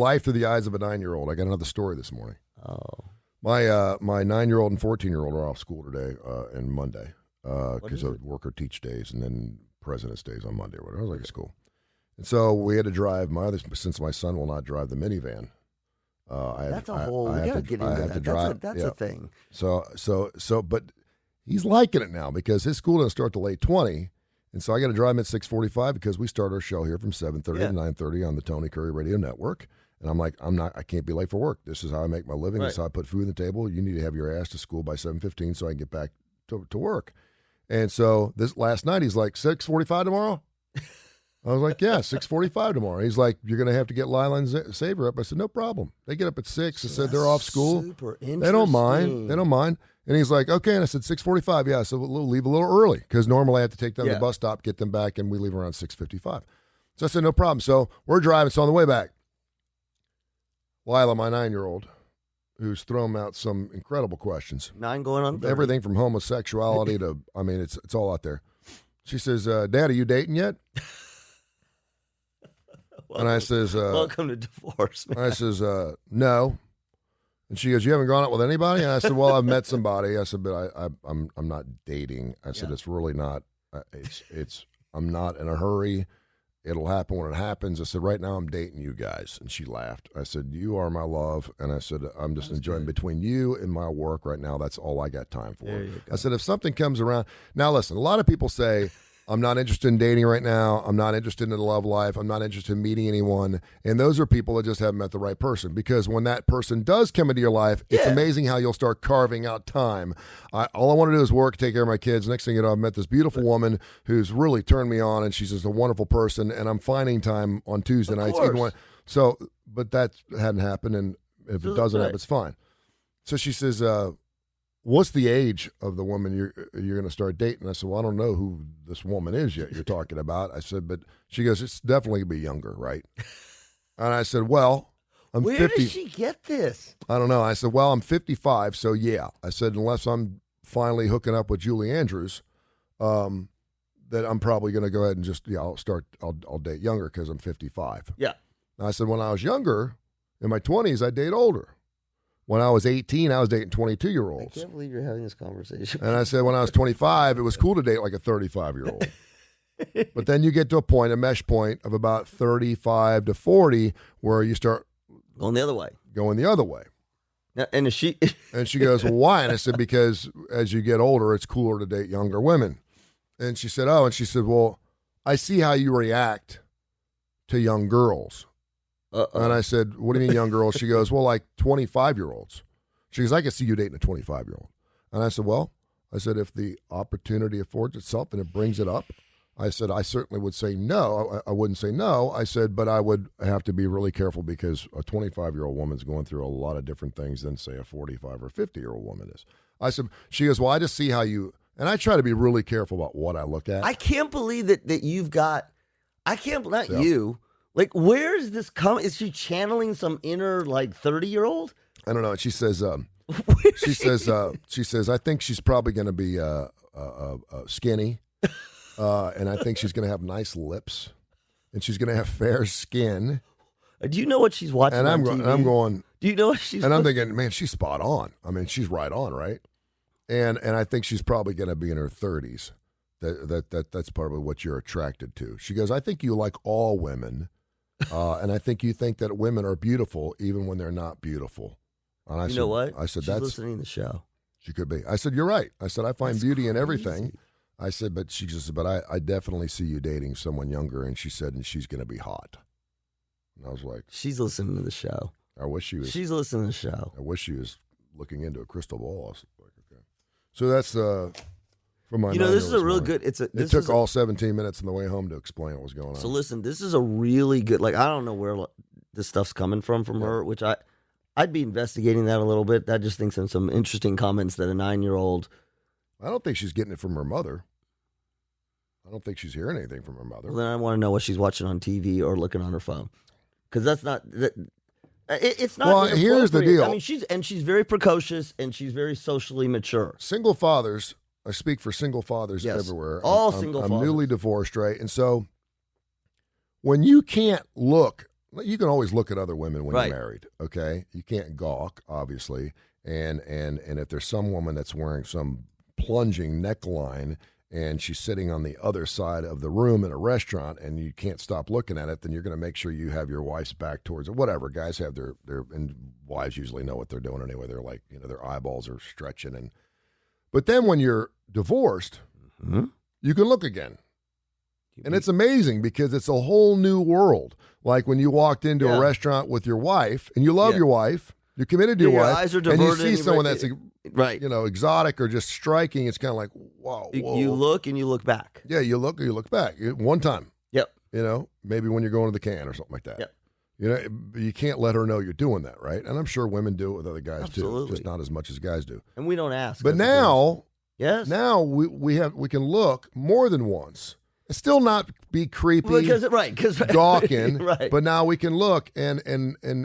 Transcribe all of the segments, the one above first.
Life through the eyes of a 9-year-old. I got another story this morning. Oh. My 9-year-old and 14-year-old are off school today and Monday because of work or teach days, and then President's Day is on Monday or whatever. I was like, it's cool. And so we had to drive since my son will not drive the minivan. That's a whole. We gotta get into that. That's a thing. But he's liking it now because his school doesn't start till 8:20, and so I got to drive him at 6:45 because we start our show here from 7:30 to 9:30 on the Tony Curry Radio Network. And I'm like, I can't be late for work. This is how I make my living. Right. This is how I put food on the table. You need to have your ass to school by 7:15 so I can get back to work. And so this last night, he's like, 6:45 tomorrow? I was like, yeah, 6:45 tomorrow. He's like, you're going to have to get Lila and Saver up. I said, no problem. They get up at 6. I said, they're off school. Super interesting. They don't mind. And he's like, okay. And I said, 6:45. Yeah, so we'll leave a little early because normally I have to take them to the bus stop, get them back, and we leave around 6:55. So I said, no problem. So we're driving. So on the way back, Lila, my 9-year-old, who's thrown out some incredible questions. 9 going on 30. Everything from homosexuality to, it's all out there. She says, Dad, are you dating yet? And I says, welcome to divorce, man. I says, no. And she goes, you haven't gone out with anybody? And I said, well, I've met somebody. I said, but I'm not dating. I said, it's really not. I'm not in a hurry. It'll happen when it happens. I said, right now I'm dating you guys. And she laughed. I said, you are my love. And I said, I'm just enjoying between you and my work right now. That's all I got time for. I said, if something comes around. Now, listen, a lot of people say, I'm not interested in dating right now. I'm not interested in the love life. I'm not interested in meeting anyone. And those are people that just haven't met the right person. Because when that person does come into your life, it's amazing how you'll start carving out time. All I want to do is work, take care of my kids. Next thing you know, I've met this beautiful woman who's really turned me on, and she's just a wonderful person. And I'm finding time on Tuesday nights. But that hadn't happened. And if it doesn't happen, it's fine. So she says, what's the age of the woman you're going to start dating? I said, well, I don't know who this woman is yet you're talking about. I said, but she goes, it's definitely going to be younger, right? And I said, well, I'm 50. Where did she get this? I don't know. I said, well, I'm 55, so yeah. I said, unless I'm finally hooking up with Julie Andrews, that I'm probably going to go ahead and just, I'll date younger because I'm 55. Yeah. And I said, when I was younger, in my 20s, I'd date older. When I was 18, I was dating 22-year-olds. I can't believe you're having this conversation. And I said when I was 25, it was cool to date like a 35-year-old. But then you get to a mesh point of about 35 to 40 where you start going the other way. Now, and she goes, well, why? And I said, because as you get older, it's cooler to date younger women. And she said, well, I see how you react to young girls. And I said, what do you mean young girls? She goes, well, like 25-year-olds. She goes, I can see you dating a 25-year-old. And I said, well, if the opportunity affords itself and it brings it up, I said, I certainly would say no. I wouldn't say no. I said, but I would have to be really careful because a 25-year-old woman's going through a lot of different things than, say, a 45 or 50-year-old woman is. I said, she goes, well, I just see how you, and I try to be really careful about what I look at. I can't believe that you've got, you. Like, where is this coming? Is she channeling some inner, 30-year-old? I don't know. She says, she says, I think she's probably going to be skinny, and I think she's going to have nice lips, and she's going to have fair skin. Do you know what she's watching on TV? And I'm going. Do you know what she's? And I'm thinking, man, she's spot on. I mean, she's right on, right? And I think she's probably going to be in her 30s. That's probably what you're attracted to. She goes, I think you like all women. And I think you think that women are beautiful even when they're not beautiful. And I said, know what? I said, she's listening to the show. She could be. I said, you're right. I said, I find beauty in everything. I said, but she just said, but I definitely see you dating someone younger. And she said, and she's going to be hot. And I was like, she's listening to the show. I wish she was. She's listening to the show. I wish she was looking into a crystal ball. I was like, okay. So that's from my. This is a real good. It took all 17 minutes on the way home to explain what was going on. So listen, this is a really good. I don't know where this stuff's coming from her, which I'd be investigating that a little bit. I just think some interesting comments that a 9-year-old. I don't think she's getting it from her mother. I don't think she's hearing anything from her mother. Well, then I want to know what she's watching on TV or looking on her phone, because that's not. It's not. Well, here's the deal. I mean, she's very precocious and she's very socially mature. Single fathers. I speak for single fathers everywhere. All single fathers. I'm newly divorced, right? And so when you can't look you can always look at other women when Right. you're married, okay? You can't gawk, obviously. And if there's some woman that's wearing some plunging neckline and she's sitting on the other side of the room in a restaurant and you can't stop looking at it, then you're going to make sure you have your wife's back towards it. Whatever. Guys have their and wives usually know what they're doing anyway. They're like, their eyeballs are stretching. But then when you're divorced, you can look again. And it's amazing because it's a whole new world. Like when you walked into a restaurant with your wife and you love your wife, you're committed to your wife, eyes are and you diverted see and someone that's right. exotic or just striking. It's kind of like, wow. Whoa. You look and you look back. Yeah, you look back one time. Yep. Maybe when you're going to the can or something like that. Yep. You can't let her know you're doing that, right? And I'm sure women do it with other guys Absolutely. too, just not as much as guys do. And we don't ask. But now, now we can look more than once. Still not be creepy, because gawking, right. But now we can look, and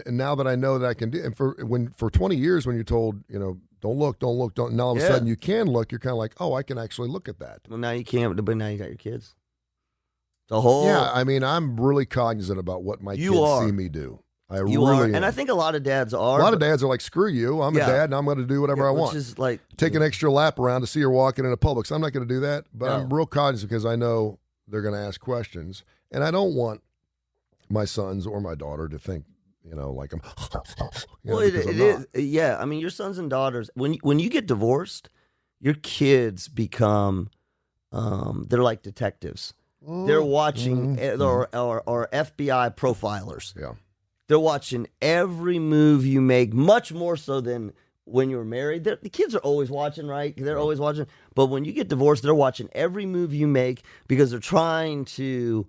now that I know that I can do, and for 20 years when you're told, don't look, now all of a sudden you can look, you're kind of like, oh, I can actually look at that. Well, now you can't, but now you got your kids. The whole I'm really cognizant about what my kids see me do. I really am. And I think a lot of dads are. A lot of dads are like, screw you, I'm a dad, and I'm going to do whatever I want. Which is like take an extra lap around to see her walking in a Publix. I'm not going to do that, but I'm real cognizant because I know they're going to ask questions, and I don't want my sons or my daughter to think, like I'm. Well, it is. Yeah, I mean, your sons and daughters. When you get divorced, your kids become, they're like detectives. They're watching or FBI profilers. Yeah, they're watching every move you make, much more so than when you were married. The kids are always watching, right? They're always watching. But when you get divorced, they're watching every move you make because they're trying to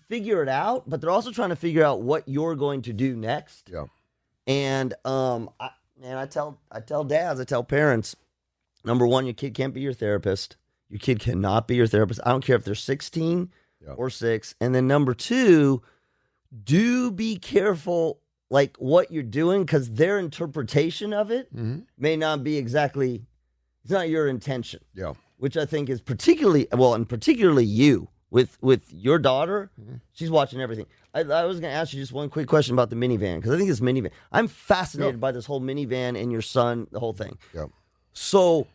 figure it out, but they're also trying to figure out what you're going to do next. Yeah. And I tell dads, I tell parents, number one, your kid can't be your therapist. Your kid cannot be your therapist. I don't care if they're 16 or 6. And then number two, do be careful like what you're doing, because their interpretation of it may not be exactly, it's not your intention. Yeah. Which I think is particularly you with your daughter. She's watching everything. I was going to ask you just one quick question about the minivan, because I think this minivan, I'm fascinated by this whole minivan and your son, the whole thing. Yeah. So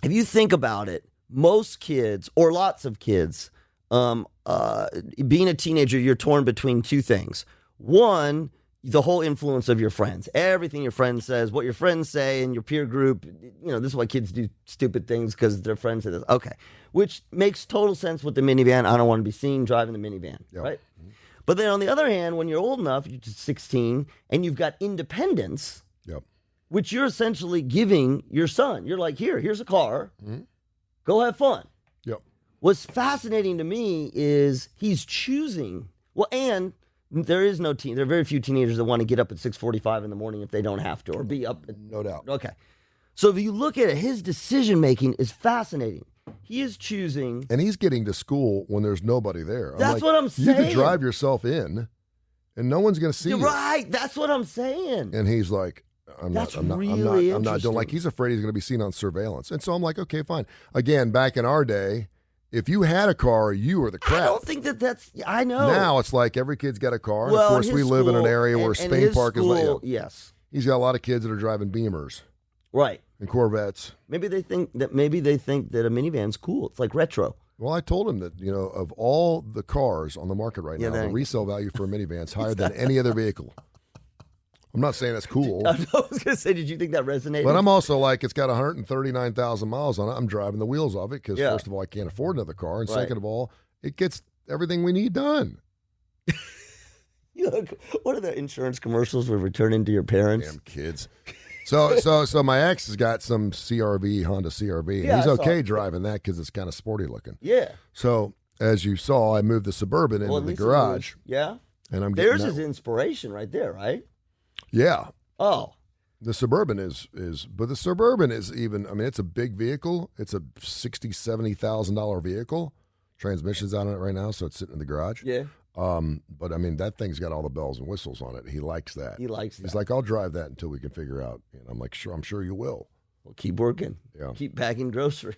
if you think about it, most kids or lots of kids, being a teenager, you're torn between two things. One, the whole influence of your friends, everything your friends says, what your friends say in your peer group. This is why kids do stupid things, because their friends say this. Okay. Which makes total sense with the minivan. I don't want to be seen driving the minivan, right? But then on the other hand, when you're old enough, you're 16, and you've got independence, which you're essentially giving your son. You're like, here's a car. Go have fun. Yep. What's fascinating to me is he's choosing. Well, and there are very few teenagers that want to get up at 6:45 in the morning if they don't have to, or be up. No doubt. Okay. So if you look at it, his decision making is fascinating. He is choosing. And he's getting to school when there's nobody there. That's what I'm saying. You could drive yourself in, and no one's going to see you. Right. That's what I'm saying. And he's like, I'm not doing, like, he's afraid he's going to be seen on surveillance. And so I'm like, okay, fine. Again, back in our day, if you had a car, you were the crap. I don't think I know. Now it's like every kid's got a car. Well, and of course, we live in an area where Spain Park is like, yes. He's got a lot of kids that are driving Beamers. Right. And Corvettes. Maybe they think that a minivan's cool. It's like retro. Well, I told him that, of all the cars on the market right now, the resale value for a minivan is higher than any other vehicle. I'm not saying that's cool. I was going to say, did you think that resonated? But I'm also like, it's got 139,000 miles on it. I'm driving the wheels off it because, first of all, I can't afford another car. And second of all, it gets everything we need done. What are the insurance commercials we're returning to your parents? Damn kids. So my ex has got some Honda CRV, and he's okay driving that because it's kind of sporty looking. Yeah. So as you saw, I moved the Suburban into the garage. Yeah. And there's his inspiration right there, right? Yeah. Oh. The Suburban but the Suburban is even, it's a big vehicle. It's a $60,000, $70,000 vehicle. Transmission's on it right now, so it's sitting in the garage. Yeah. But that thing's got all the bells and whistles on it. He likes that. He's like, I'll drive that until we can figure out. And I'm like, I'm sure you will. Well, keep working. Yeah. Keep packing groceries.